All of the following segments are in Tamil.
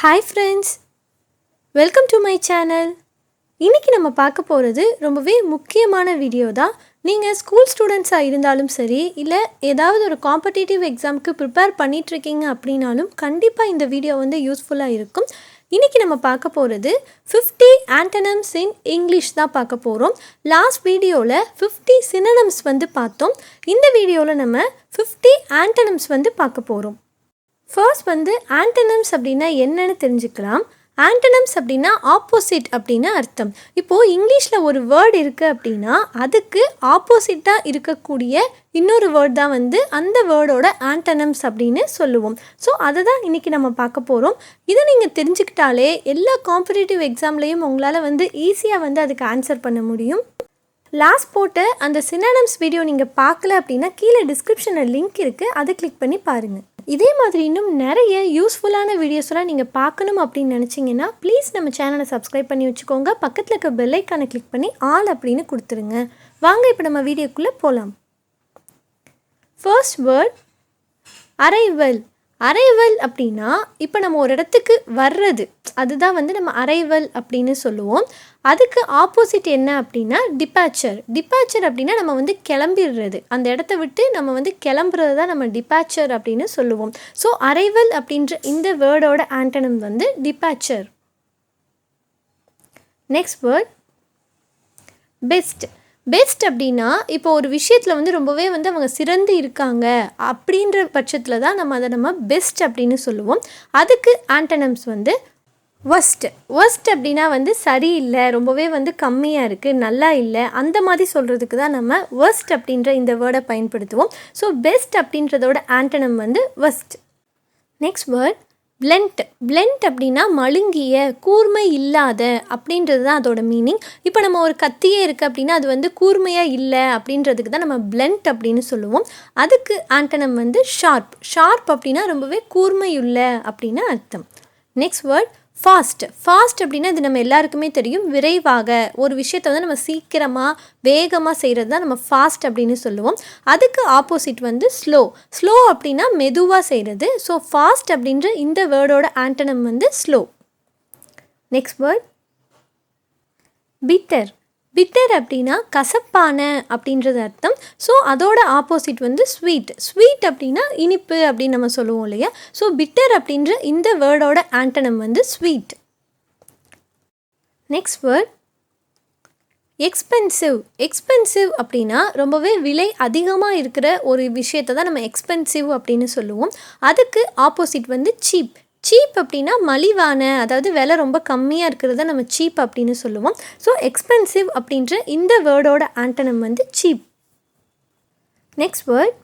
Hi friends, welcome to my channel. இன்னைக்கு நம்ம பார்க்க போகிறது ரொம்பவே முக்கியமான வீடியோ தான். நீங்கள் ஸ்கூல் ஸ்டூடெண்ட்ஸாக இருந்தாலும் சரி இல்லை ஏதாவது ஒரு காம்படிட்டிவ் எக்ஸாமுக்கு ப்ரிப்பேர் பண்ணிகிட்ருக்கீங்க அப்படின்னாலும் கண்டிப்பாக இந்த வீடியோ வந்து யூஸ்ஃபுல்லாக இருக்கும். இன்றைக்கி நம்ம பார்க்க போகிறது 50 antonyms in English தான் பார்க்க போகிறோம். லாஸ்ட் வீடியோவில் 50 synonyms வந்து பார்த்தோம். இந்த வீடியோவில் நம்ம 50 antonyms வந்து பார்க்க போகிறோம். ஃபர்ஸ்ட் வந்து ஆண்டனிம்ஸ் அப்படின்னா என்னன்னு தெரிஞ்சுக்கலாம். ஆண்டனிம்ஸ் அப்படின்னா ஆப்போசிட் அப்படின்னு அர்த்தம். இப்போது இங்கிலீஷில் ஒரு வேர்டு இருக்குது அப்படின்னா அதுக்கு ஆப்போசிட்டாக இருக்கக்கூடிய இன்னொரு வேர்ட் தான் வந்து அந்த வேர்டோட ஆண்டனிம்ஸ் அப்படின்னு சொல்லுவோம். ஸோ அதை தான் இன்றைக்கி நம்ம பார்க்க போகிறோம். இதை நீங்கள் தெரிஞ்சுக்கிட்டாலே எல்லா காம்படிட்டிவ் எக்ஸாம்லேயும் உங்களால் வந்து ஈஸியாக வந்து அதுக்கு ஆன்சர் பண்ண முடியும். லாஸ்ட் போட்ட அந்த சினானிம்ஸ் வீடியோ நீங்கள் பார்க்கல அப்படின்னா கீழே டிஸ்கிரிப்ஷனில் லிங்க் இருக்குது, அதை கிளிக் பண்ணி பாருங்கள். இதே மாதிரி இன்னும் நிறைய யூஸ்ஃபுல்லான வீடியோஸ்லாம் நீங்கள் பார்க்கணும் அப்படின்னு நினச்சிங்கன்னா ப்ளீஸ் நம்ம சேனலை சப்ஸ்கிரைப் பண்ணி வச்சுக்கோங்க. பக்கத்தில் இருக்க பெல் ஐக்கானை கிளிக் பண்ணி ஆல் அப்படின்னு கொடுத்துருங்க. வாங்க இப்போ நம்ம வீடியோக்குள்ளே போகலாம். First word arrival. அரைவல் அப்படின்னா இப்போ நம்ம ஒரு இடத்துக்கு வர்றது, அதுதான் வந்து நம்ம அரைவல் அப்படின்னு சொல்லுவோம். அதுக்கு ஆப்போசிட் என்ன அப்படின்னா டிபாச்சர். டிபாச்சர் அப்படின்னா நம்ம வந்து கிளம்பிடுறது, அந்த இடத்த விட்டு நம்ம வந்து கிளம்புறது தான் நம்ம டிபாச்சர் அப்படின்னு சொல்லுவோம். ஸோ அரைவல் அப்படின்ற இந்த வேர்டோட ஆண்டனிம் வந்து departure. Next word best. Best அப்படின்னா இப்போ ஒரு விஷயத்தில் வந்து ரொம்பவே வந்து அவங்க சிறந்து இருக்காங்க அப்படின்ற பட்சத்தில் தான் நம்ம பெஸ்ட் அப்படின்னு சொல்லுவோம். அதுக்கு ஆண்டனிம்ஸ் வந்து ஒஸ்ட். ஒஸ்ட் அப்படின்னா வந்து சரியில்லை, ரொம்பவே வந்து கம்மியாக இருக்குது, நல்லா இல்லை, அந்த மாதிரி சொல்கிறதுக்கு தான் நம்ம ஒஸ்ட் அப்படின்ற இந்த வேர்டை பயன்படுத்துவோம். ஸோ பெஸ்ட் அப்படின்றதோட ஆண்டனிம் வந்து worst. Next word blunt. Blunt அப்படின்னா மழுங்கிய, கூர்மை இல்லாத அப்படின்றது தான் அதோட மீனிங். இப்போ நம்ம ஒரு கத்தியே இருக்குது அப்படின்னா அது வந்து கூர்மையாக இல்லை அப்படின்றதுக்கு தான் நம்ம பிளண்ட் அப்படின்னு சொல்லுவோம். அதுக்கு ஆண்டனிம் வந்து ஷார்ப். ஷார்ப் அப்படின்னா ரொம்பவே கூர்மையுள்ள அப்படின்னு அர்த்தம். Next word fast. ஃபாஸ்ட் அப்படின்னா இது நம்ம எல்லாருக்குமே தெரியும், விரைவாக ஒரு விஷயத்தை வந்து நம்ம சீக்கிரமாக வேகமாக செய்கிறது தான் நம்ம ஃபாஸ்ட் அப்படின்னு சொல்லுவோம். அதுக்கு ஆப்போசிட் வந்து ஸ்லோ. ஸ்லோ அப்படின்னா மெதுவாக செய்கிறது. ஸோ ஃபாஸ்ட் அப்படின்ற இந்த வேர்டோட ஆண்டனிம் வந்து slow. Next word bitter. Bitter அப்படின்னா கசப்பான அப்படின்றது அர்த்தம். ஸோ அதோட ஆப்போசிட் வந்து ஸ்வீட். ஸ்வீட் அப்படின்னா இனிப்பு அப்படின்னு நம்ம சொல்லுவோம் இல்லையா. ஸோ பிட்டர் அப்படின்ற இந்த வேர்டோட ஆண்டனிம் வந்து sweet. Next word expensive. Expensive அப்படின்னா ரொம்பவே விலை அதிகமாக இருக்கிற ஒரு விஷயத்தை தான் நம்ம எக்ஸ்பென்சிவ் அப்படின்னு சொல்லுவோம். அதுக்கு ஆப்போசிட் வந்து சீப். சீப் அப்படின்னா மலிவான, அதாவது விலை ரொம்ப கம்மியாக இருக்கிறத நம்ம சீப் அப்படின்னு சொல்லுவோம். ஸோ எக்ஸ்பென்சிவ் அப்படின்ற இந்த வேர்டோட ஆண்டனிம் வந்து cheap. Next word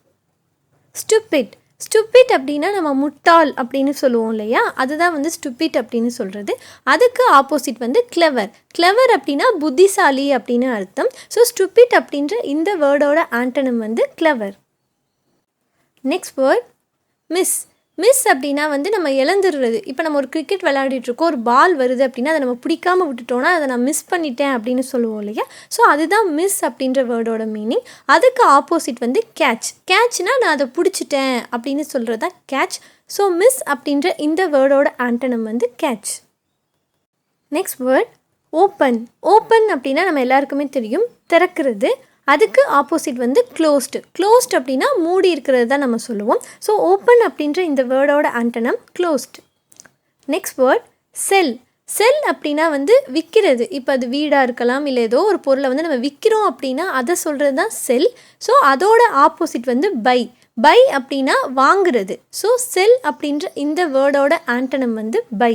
stupid. Stupid அப்படின்னா நம்ம முட்டாள் அப்படின்னு சொல்லுவோம் இல்லையா, அதுதான் வந்து ஸ்டூபிட் அப்படின்னு சொல்கிறது. அதுக்கு ஆப்போசிட் வந்து கிளவர். கிளவர் அப்படின்னா புத்திசாலி அப்படின்னு அர்த்தம். ஸோ ஸ்டூபிட் அப்படின்ற இந்த வேர்டோட ஆண்டனிம் வந்து clever. Next word miss. Miss அப்படின்னா வந்து நம்ம இழந்துடுறது. இப்போ நம்ம ஒரு கிரிக்கெட் விளையாடிட்டுருக்கோம், ஒரு பால் வருது அப்படின்னா அதை நம்ம பிடிக்காமல் விட்டுட்டோன்னா அதை நான் மிஸ் பண்ணிட்டேன் அப்படின்னு சொல்லுவோம் இல்லையா. ஸோ அதுதான் மிஸ் அப்படின்ற வேர்டோட மீனிங். அதுக்கு ஆப்போசிட் வந்து கேட்ச். கேட்ச்னா நான் அதை பிடிச்சிட்டேன் அப்படின்னு சொல்கிறது தான் கேட்ச். ஸோ மிஸ் அப்படின்ற இந்த வேர்டோட ஆண்டனிம் வந்து catch. Next word open. Open அப்படின்னா நம்ம எல்லாருக்குமே தெரியும், திறக்கிறது. அதுக்கு ஆப்போசிட் வந்து க்ளோஸ்டு. க்ளோஸ்ட் அப்படின்னா மூடி இருக்கிறது தான் நம்ம சொல்லுவோம். ஸோ ஓப்பன் அப்படின்ற இந்த வேர்டோட ஆண்டனிம் க்ளோஸ்ட். நெக்ஸ்ட் வேர்ட் செல். செல் அப்படின்னா வந்து விற்கிறது. இப்போ அது வீடாக இருக்கலாம், இல்லை ஏதோ ஒரு பொருளை வந்து நம்ம விற்கிறோம் அப்படின்னா அதை சொல்கிறது தான் செல். ஸோ அதோட ஆப்போசிட் வந்து பை. பை அப்படின்னா வாங்குறது. ஸோ செல் அப்படின்ற இந்த வேர்டோட ஆண்டனிம் வந்து buy.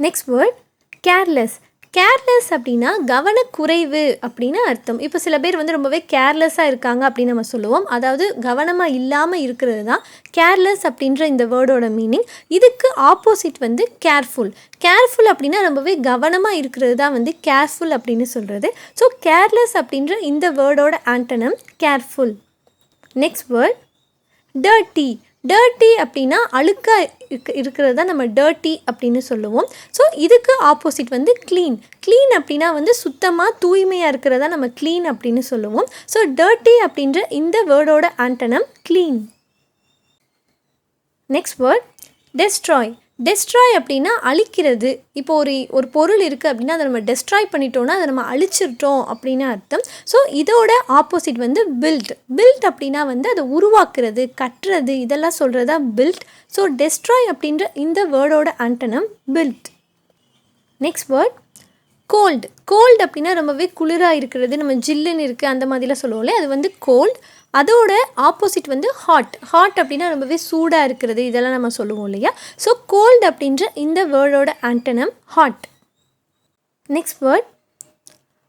Next word careless. Careless அப்படின்னா கவனக்குறைவு அப்படின்னு அர்த்தம். இப்போ சில பேர் வந்து ரொம்பவே கேர்லெஸ்ஸாக இருக்காங்க அப்படின்னு நம்ம சொல்லுவோம். அதாவது கவனமாக இல்லாமல் இருக்கிறது தான் கேர்லெஸ் அப்படின்ற இந்த வேர்டோட மீனிங். இதுக்கு ஆப்போசிட் வந்து கேர்ஃபுல். கேர்ஃபுல் அப்படின்னா ரொம்பவே கவனமாக இருக்கிறது தான் வந்து கேர்ஃபுல் அப்படின்னு சொல்கிறது. ஸோ கேர்லெஸ் அப்படின்ற இந்த வேர்டோட antonym careful. Next word dirty. Dirty அப்படின்னா அழுக்காக இருக்கிறது தான் நம்ம டர்ட்டி அப்படின்னு சொல்லுவோம். ஸோ இதுக்கு ஆப்போசிட் வந்து க்ளீன். க்ளீன் அப்படின்னா வந்து சுத்தமாக தூய்மையாக இருக்கிறதா நம்ம க்ளீன் அப்படின்னு சொல்லுவோம். ஸோ டர்ட்டி அப்படின்ற இந்த வேர்டோட antonym clean. Next word destroy. Destroy அப்படின்னா அழிக்கிறது. இப்போ ஒரு பொருள் இருக்குது அப்படின்னா அதை நம்ம டெஸ்ட்ராய் பண்ணிட்டோம்னா அதை நம்ம அழிச்சிட்டோம் அப்படின்னு அர்த்தம். ஸோ இதோட ஆப்போசிட் வந்து பில்ட். பில்ட் அப்படின்னா வந்து அதை உருவாக்குறது, கட்டுறது, இதெல்லாம் சொல்கிறது தான் பில்ட். ஸோ டெஸ்ட்ராய் அப்படின்ற இந்த வேர்டோட antonym build. Next word cold. Cold அப்படின்னா ரொம்பவே குளிராக இருக்கிறது, நம்ம ஜில்லுன்னு இருக்குது அந்த மாதிரிலாம் சொல்லுவோம்ல, அது வந்து கோல்டு. அதோட ஆப்போசிட் வந்து ஹாட். ஹாட் அப்படின்னா ரொம்பவே சூடாக இருக்கிறது, இதெல்லாம் நம்ம சொல்லுவோம் இல்லையா. ஸோ கோல்டு அப்படின்ற இந்த வேர்டோட antonym hot. Next word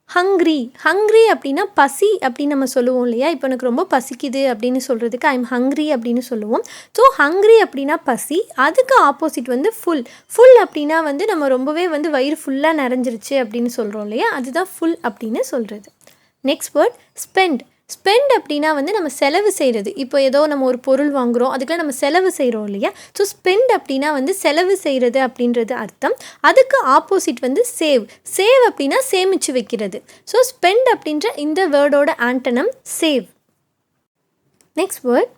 hungry. Hungry அப்படின்னா பசி அப்படின்னு நம்ம சொல்லுவோம் இல்லையா. இப்போ எனக்கு ரொம்ப பசிக்குது அப்படின்னு சொல்கிறதுக்கு ஐம் ஹங்க்ரி அப்படின்னு சொல்லுவோம். ஸோ ஹங்க்ரி அப்படின்னா பசி. அதுக்கு ஆப்போசிட் வந்து ஃபுல். ஃபுல் அப்படின்னா வந்து நம்ம ரொம்பவே வந்து வயிறு ஃபுல்லாக நிறைஞ்சிருச்சு அப்படின்னு சொல்கிறோம் இல்லையா, அதுதான் ஃபுல் அப்படின்னு சொல்கிறது. Next word spend. ஸ்பெண்ட் அப்படின்னா வந்து நம்ம செலவு செய்கிறது. இப்போ ஏதோ நம்ம ஒரு பொருள் வாங்குகிறோம், அதுக்கெல்லாம் நம்ம செலவு செய்கிறோம் இல்லையா. ஸோ ஸ்பெண்ட் அப்படின்னா வந்து செலவு செய்கிறது அப்படின்றது அர்த்தம். அதுக்கு ஆப்போசிட் வந்து சேவ். சேவ் அப்படின்னா சேமித்து வைக்கிறது. ஸோ ஸ்பெண்ட் அப்படின்ற இந்த வேர்டோட antonym save. Next word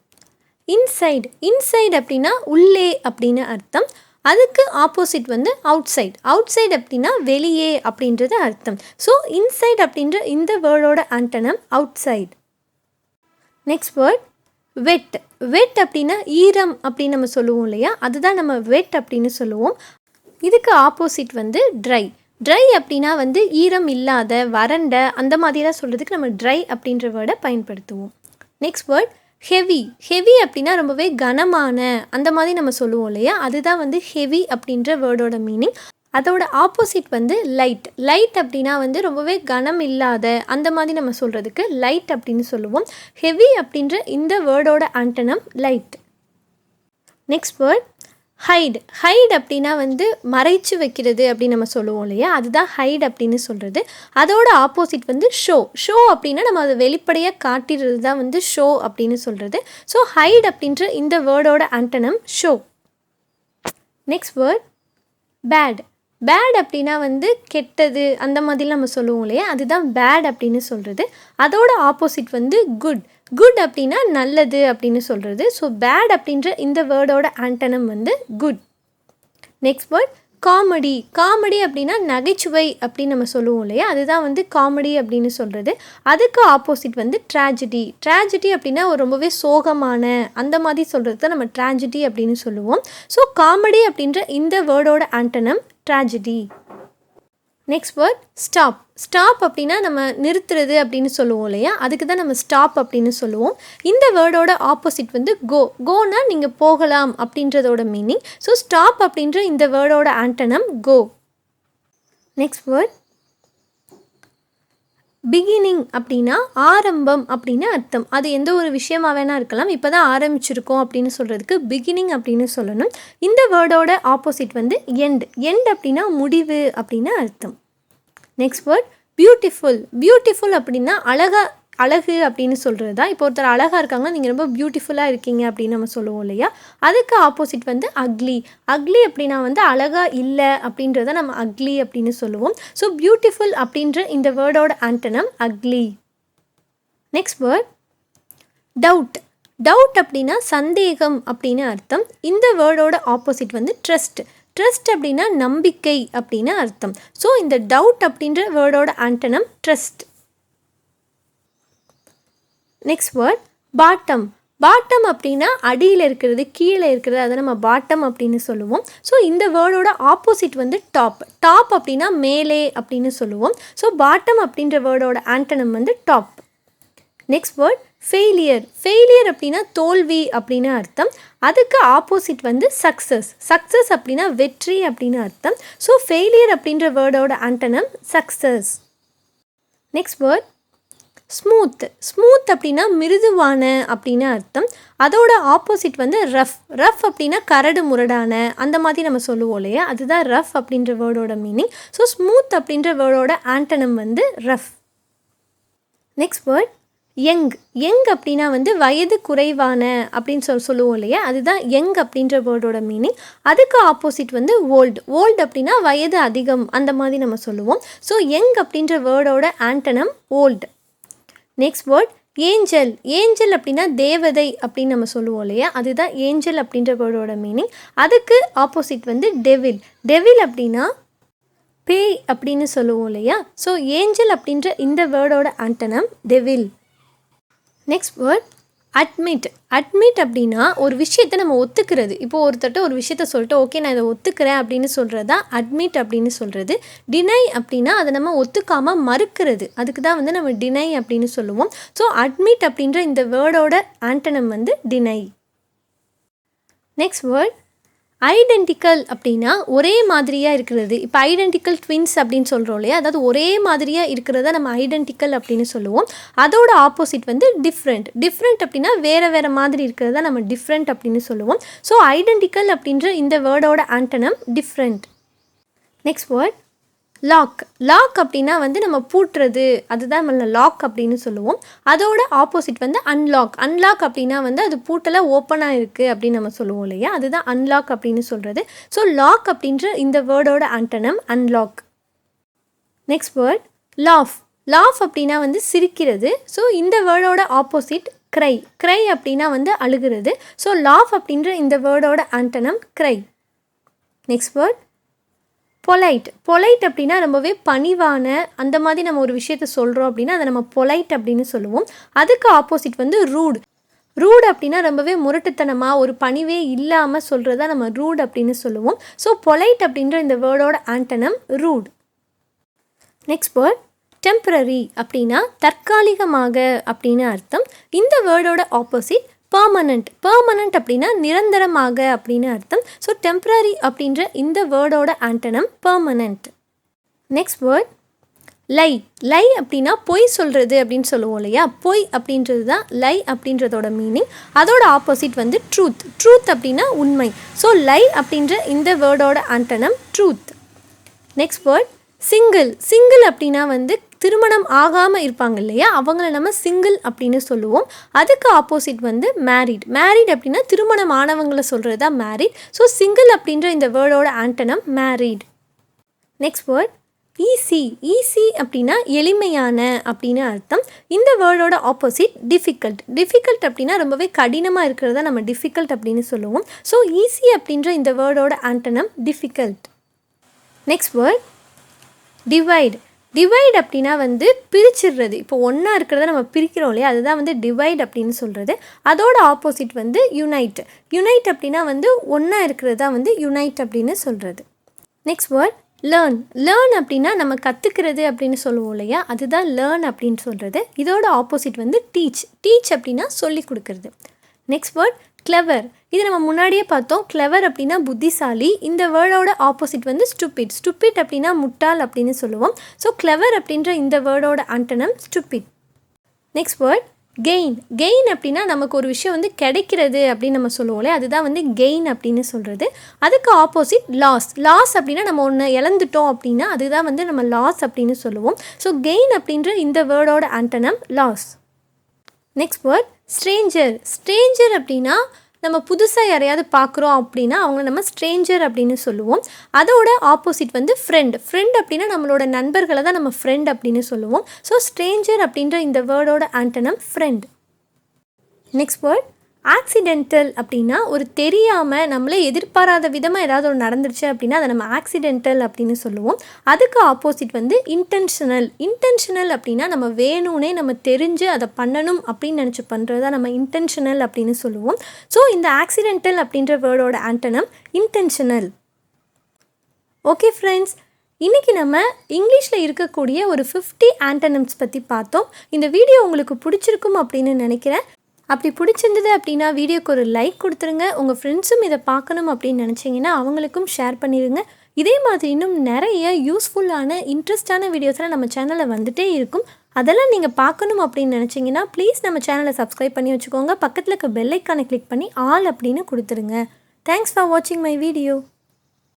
inside. Inside அப்படின்னா உள்ளே அப்படின்னு அர்த்தம். அதுக்கு ஆப்போசிட் வந்து அவுட் சைட். அவுட் சைட் அப்படின்னா வெளியே அப்படின்றது அர்த்தம். ஸோ இன்சைட் அப்படின்ற இந்த வேர்டோட antonym outside. Next word wet. Wet அப்படின்னா ஈரம் அப்படின்னு நம்ம சொல்லுவோம் இல்லையா, அதுதான் நம்ம வெட் அப்படின்னு சொல்லுவோம். இதுக்கு ஆப்போசிட் வந்து ட்ரை. ட்ரை அப்படின்னா வந்து ஈரம் இல்லாத, வறண்ட, அந்த மாதிரிலாம் சொல்கிறதுக்கு நம்ம ட்ரை அப்படின்ற வேர்டை பயன்படுத்துவோம். Next word heavy. ஹெவி அப்படின்னா ரொம்பவே கனமான, அந்த மாதிரி நம்ம சொல்லுவோம் இல்லையா, அதுதான் வந்து ஹெவி அப்படின்ற வேர்டோட மீனிங். அதோட ஆப்போசிட் வந்து லைட். லைட் அப்படின்னா வந்து ரொம்பவே கனம் இல்லாத, அந்த மாதிரி நம்ம சொல்கிறதுக்கு லைட் அப்படின்னு சொல்லுவோம். ஹெவி அப்படின்ற இந்த வேர்டோட antonym light. Next word hide. Hide அப்படின்னா வந்து மறைச்சு வைக்கிறது அப்படின்னு நம்ம சொல்லுவோம் இல்லையா, அதுதான் ஹைட் அப்படின்னு சொல்கிறது. அதோட ஆப்போசிட் வந்து ஷோ. ஷோ அப்படின்னா நம்ம அதை வெளிப்படையாக காட்டிடுறது தான் வந்து ஷோ அப்படின்னு சொல்கிறது. ஸோ ஹைட் அப்படின்ற இந்த வேர்டோட antonym show. Next word bad. Bad அப்படின்னா வந்து கெட்டது, அந்த மாதிரிலாம் நம்ம சொல்லுவோம் இல்லையா, அதுதான் பேட் அப்படின்னு சொல்கிறது. அதோட ஆப்போசிட் வந்து குட். குட் அப்படின்னா நல்லது அப்படின்னு சொல்கிறது. ஸோ பேட் அப்படின்ற இந்த வேர்டோட ஆண்டனம் வந்து good. Next word comedy. Comedy அப்படின்னா நகைச்சுவை அப்படின்னு நம்ம சொல்லுவோம் இல்லையா, அதுதான் வந்து காமெடி அப்படின்னு சொல்கிறது. அதுக்கு ஆப்போசிட் வந்து ட்ராஜடி. ட்ராஜடி அப்படின்னா ஒரு ரொம்பவே சோகமான, அந்த மாதிரி சொல்கிறது தான் நம்ம ட்ராஜடி அப்படின்னு சொல்லுவோம். ஸோ காமெடி அப்படின்ற இந்த வேர்டோட antonym tragedy. Next word stop. Stop அப்படின்னா நம்ம நிறுத்துறது அப்படின்னு சொல்லுவோம் இல்லையா, அதுக்கு தான் நம்ம ஸ்டாப் அப்படின்னு சொல்லுவோம். இந்த வேர்டோட ஆப்போசிட் வந்து கோ. கோனா நீங்கள் போகலாம் அப்படின்றதோட மீனிங். ஸோ ஸ்டாப் அப்படின்ற இந்த வேர்டோட antonym go. Next word beginning. அப்படின்னா ஆரம்பம் அப்படின்னு அர்த்தம். அது எந்த ஒரு விஷயமா வேணா இருக்கலாம். இப்போ தான் ஆரம்பிச்சிருக்கோம் அப்படின்னு சொல்கிறதுக்கு பிகினிங் அப்படின்னு சொல்லணும். இந்த வேர்டோட ஆப்போசிட் வந்து எண்ட். எண்ட் அப்படின்னா முடிவு அப்படின்னு அர்த்தம். Next word beautiful. பியூட்டிஃபுல் அப்படின்னா அழகு அப்படின்னு சொல்கிறது தான். இப்போ ஒருத்தர் அழகாக இருக்காங்கன்னா நீங்கள் ரொம்ப பியூட்டிஃபுல்லாக இருக்கீங்க அப்படின்னு நம்ம சொல்லுவோம் இல்லையா, அதுக்கு ஆப்போசிட் வந்து அக்லி. அக்லி அப்படின்னா வந்து அழகாக இல்லை அப்படின்றத நம்ம அக்லி அப்படின்னு சொல்லுவோம். ஸோ பியூட்டிஃபுல் அப்படின்ற இந்த வேர்டோட antonym ugly. Next word doubt. Doubt அப்படின்னா சந்தேகம் அப்படின்னு அர்த்தம். இந்த வேர்டோட ஆப்போசிட் வந்து ட்ரஸ்ட். ட்ரஸ்ட் அப்படின்னா நம்பிக்கை அப்படின்னு அர்த்தம். ஸோ இந்த டவுட் அப்படின்ற வேர்டோட antonym trust. Next word bottom. Bottom அப்படின்னா அடியில் இருக்கிறது, கீழே இருக்கிறது, அதை நம்ம பாட்டம் அப்படின்னு சொல்லுவோம். ஸோ இந்த வேர்டோட ஆப்போசிட் வந்து டாப். டாப் அப்படின்னா மேலே அப்படின்னு சொல்லுவோம். ஸோ பாட்டம் அப்படின்ற வேர்டோட ஆண்டனம் வந்து top. Next word failure. Failure அப்படின்னா தோல்வி அப்படின்னு அர்த்தம். அதுக்கு ஆப்போசிட் வந்து சக்ஸஸ். சக்ஸஸ் அப்படின்னா வெற்றி அப்படின்னு அர்த்தம். ஸோ ஃபெயிலியர் அப்படின்ற வேர்டோட antonym success. Next word smooth. Smooth அப்படின்னா மிருதுவான அப்படின்னு அர்த்தம். அதோட ஆப்போசிட் வந்து ரஃப். ரஃப் அப்படின்னா கரடு முரடான, அந்த மாதிரி நம்ம சொல்லுவோம் இல்லையா, அதுதான் ரஃப் அப்படின்ற வேர்டோட மீனிங். ஸோ ஸ்மூத் அப்படின்ற வேர்டோட ஆண்டனம் வந்து rough. Next word young. Young அப்படின்னா வந்து வயது குறைவான அப்படின்னு சொல்லுவோம் இல்லையா, அதுதான் யங் அப்படின்ற வேர்டோட மீனிங். அதுக்கு ஆப்போசிட் வந்து ஓல்டு. ஓல்டு அப்படின்னா வயது அதிகம், அந்த மாதிரி நம்ம சொல்லுவோம். ஸோ யங் அப்படின்ற வேர்டோட antonym old. Next word angel angel அப்படின்னா தேவதை அப்படின்னு நம்ம சொல்லுவோம் இல்லையா, அதுதான் ஏஞ்சல் அப்படின்ற வேர்டோட மீனிங். அதுக்கு ஆப்போசிட் வந்து டெவில். டெவில் அப்படின்னா பேய் அப்படின்னு சொல்லுவோம் இல்லையா. ஸோ ஏஞ்சல் அப்படின்ற இந்த வேர்டோட antonym devil. Next word admit. Admit அப்படின்னா ஒரு விஷயத்தை நம்ம ஒத்துக்கிறது. இப்போது ஒருத்தட்ட ஒரு விஷயத்த சொல்லிட்டு ஓகே நான் இதை ஒத்துக்கிறேன் அப்படின்னு சொல்கிறது தான் அட்மிட் அப்படின்னு சொல்கிறது. டினை அப்படின்னா அதை நம்ம ஒத்துக்காமல் மறுக்கிறது, அதுக்கு தான் வந்து நம்ம டினை அப்படின்னு சொல்லுவோம். ஸோ அட்மிட் அப்படின்ற இந்த வேர்டோட ஆண்டனம் வந்து டினை. நெக்ஸ்ட் வேர்ட் ஐடென்டிக்கல் அப்படின்னா ஒரே மாதிரியாக இருக்கிறது. இப்போ ஐடென்டிக்கல் ட்வின்ஸ் அப்படின்னு சொல்கிறோம் இல்லையா, அதாவது ஒரே மாதிரியாக இருக்கிறத நம்ம ஐடென்டிக்கல் அப்படின்னு சொல்லுவோம். அதோட ஆப்போசிட் வந்து டிஃப்ரெண்ட். டிஃப்ரெண்ட் அப்படின்னா வேறு மாதிரி இருக்கிறத நம்ம டிஃப்ரெண்ட் அப்படின்னு சொல்லுவோம். ஸோ ஐடென்டிக்கல் அப்படின்ற இந்த வேர்டோட antonym different. Next word lock. Lock அப்படின்னா வந்து நம்ம பூட்டுறது, அதுதான் நம்ம லாக் அப்படின்னு சொல்லுவோம். அதோட ஆப்போசிட் வந்து அன்லாக். அன்லாக் அப்படின்னா வந்து அது பூட்டெல்லாம் ஓப்பனாக இருக்குது அப்படின்னு நம்ம சொல்லுவோம் இல்லையா, அதுதான் அன்லாக் அப்படின்னு சொல்கிறது. ஸோ லாக் அப்படின்ற இந்த வேர்டோட antonym unlock. Next word laugh. Laugh அப்படின்னா வந்து சிரிக்கிறது. ஸோ இந்த வேர்டோட ஆப்போசிட் க்ரை. க்ரை அப்படின்னா வந்து அழுகிறது. ஸோ லாஃப் அப்படின்ற இந்த வேர்டோட antonym cry. Next word polite. Polite அப்படின்னா ரொம்பவே பணிவான, அந்த மாதிரி நம்ம ஒரு விஷயத்த சொல்கிறோம் அப்படின்னா அதை நம்ம பொலைட் அப்படின்னு சொல்லுவோம். அதுக்கு ஆப்போசிட் வந்து ரூட். ரூட் அப்படின்னா ரொம்பவே முரட்டுத்தனமாக ஒரு பணிவே இல்லாமல் சொல்கிறதா நம்ம ரூட் அப்படின்னு சொல்லுவோம். ஸோ பொலைட் அப்படின்ற இந்த வேர்டோட antonym rude. Next word temporary அப்படின்னா தற்காலிகமாக அப்படின்னு அர்த்தம். இந்த வேர்டோட ஆப்போசிட் பெர்மனண்ட். பெர்மனண்ட் அப்படின்னா நிரந்தரமாக அப்படின்னு அர்த்தம். ஸோ டெம்பரரி அப்படின்ற இந்த வேர்டோட antonym permanent. Next word lie. Lie அப்படின்னா பொய் சொல்கிறது அப்படின்னு சொல்லுவோம் இல்லையா, பொய் அப்படின்றது தான் லை அப்படின்றதோட மீனிங். அதோட ஆப்போசிட் வந்து ட்ரூத். ட்ரூத் அப்படின்னா உண்மை. ஸோ லை அப்படின்ற இந்த வேர்டோட antonym truth. Next word single. Single அப்படின்னா வந்து திருமணம் ஆகாமல் இருப்பாங்க இல்லையா, அவங்கள நம்ம சிங்கிள் அப்படின்னு சொல்லுவோம். அதுக்கு ஆப்போசிட் வந்து மேரிட். மேரிட் அப்படின்னா திருமணம் ஆனவங்களை சொல்கிறது தான் மேரிட். ஸோ சிங்கிள் அப்படின்ற இந்த வேர்டோட antonym married. Next word easy. Easy அப்படின்னா எளிமையான அப்படின்னு அர்த்தம். இந்த வேர்டோட ஆப்போசிட் டிஃபிகல்ட். டிஃபிகல்ட் அப்படின்னா ரொம்பவே கடினமாக இருக்கிறத நம்ம டிஃபிகல்ட் அப்படின்னு சொல்லுவோம். ஸோ ஈஸி அப்படின்ற இந்த வேர்டோட antonym difficult. Next word divide. Divide அப்படின்னா வந்து பிரிச்சிடுறது. இப்போ ஒன்றா இருக்கிறத நம்ம பிரிக்கிறோம் இல்லையா, அதுதான் வந்து டிவைட் அப்படின்னு சொல்கிறது. அதோட ஆப்போசிட் வந்து யுனைட். யுனைட் அப்படின்னா வந்து ஒன்றா இருக்கிறதா வந்து யுனைட் அப்படின்னு சொல்கிறது. Next word learn. லேர்ன் அப்படின்னா நம்ம கற்றுக்கிறது அப்படின்னு சொல்லுவோம் இல்லையா, அதுதான் லேர்ன் அப்படின்னு சொல்கிறது. இதோட ஆப்போசிட் வந்து டீச். டீச் அப்படின்னா சொல்லி கொடுக்கறது. Next word clever. இது நம்ம முன்னாடியே பார்த்தோம். கிளவர் அப்படின்னா புத்திசாலி. இந்த வேர்டோட ஆப்போசிட் வந்து ஸ்டூபிட். ஸ்டூபிட் அப்படின்னா முட்டாள் அப்படின்னு சொல்லுவோம். ஸோ கிளவர் அப்படின்ற இந்த வேர்டோட antonym stupid. Next word gain. Gain அப்படின்னா நமக்கு ஒரு விஷயம் வந்து கிடைக்கிறது அப்படின்னு நம்ம சொல்லுவோம்லே, அதுதான் வந்து கெயின் அப்படின்னு சொல்கிறது. அதுக்கு ஆப்போசிட் லாஸ். லாஸ் அப்படின்னா நம்ம ஒன்று இழந்துட்டோம் அப்படின்னா அதுதான் வந்து நம்ம லாஸ் அப்படின்னு சொல்லுவோம். ஸோ கெயின் அப்படின்ற இந்த வேர்டோட antonym loss. Next word stranger. Stranger அப்படின்னா நம்ம புதுசாக யாரையாவது பார்க்குறோம் அப்படின்னா அவங்கள நம்ம ஸ்ட்ரேஞ்சர் அப்படின்னு சொல்லுவோம். அதோட ஆப்போசிட் வந்து ஃப்ரெண்ட். ஃப்ரெண்ட் அப்படின்னா நம்மளோட நண்பர்களை தான் நம்ம ஃப்ரெண்ட் அப்படின்னு சொல்லுவோம். ஸோ ஸ்ட்ரேஞ்சர் அப்படின்ற இந்த வேர்டோட antonym friend. Next word accidental அப்படின்னா ஒரு தெரியாமல் நம்மளே எதிர்பாராத விதமாக ஏதாவது ஒரு நடந்துருச்சு அப்படின்னா அதை நம்ம ஆக்சிடென்டல் அப்படின்னு சொல்லுவோம். அதுக்கு ஆப்போசிட் வந்து இன்டென்ஷனல். இன்டென்ஷனல் அப்படின்னா நம்ம வேணும்னே நம்ம தெரிஞ்சு அதை பண்ணணும் அப்படின்னு நினச்சி பண்ணுறதா நம்ம இன்டென்ஷனல் அப்படின்னு சொல்லுவோம். ஸோ இந்த ஆக்சிடென்டல் அப்படின்ற வேர்டோட ஆண்டனம் இன்டென்ஷனல். ஓகே ஃப்ரெண்ட்ஸ், இன்றைக்கி நம்ம இங்கிலீஷில் இருக்கக்கூடிய ஒரு 50 ஆண்டனம்ஸ் பற்றி பார்த்தோம். இந்த வீடியோ உங்களுக்கு பிடிச்சிருக்கும் அப்படின்னு நினைக்கிறேன். அப்படி பிடிச்சிருந்தது அப்படின்னா வீடியோக்கு ஒரு லைக் கொடுத்துருங்க. உங்கள் ஃப்ரெண்ட்ஸும் இதை பார்க்கணும் அப்படின்னு நினச்சிங்கன்னா அவங்களுக்கும் ஷேர் பண்ணிடுங்க. இதே மாதிரி இன்னும் நிறைய யூஸ்ஃபுல்லான இன்ட்ரெஸ்டான வீடியோஸ்லாம் நம்ம சேனலில் வந்துகிட்டே இருக்கும். அதெல்லாம் நீங்கள் பார்க்கணும் அப்படின்னு நினச்சிங்கன்னா ப்ளீஸ் நம்ம சேனலை சப்ஸ்கிரைப் பண்ணி வச்சுக்கோங்க. பக்கத்தில் இருக்க பெல் ஐக்கானை கிளிக் பண்ணி ஆல் அப்படின்னு கொடுத்துருங்க. தேங்க்ஸ் ஃபார் வாட்சிங் மை வீடியோ.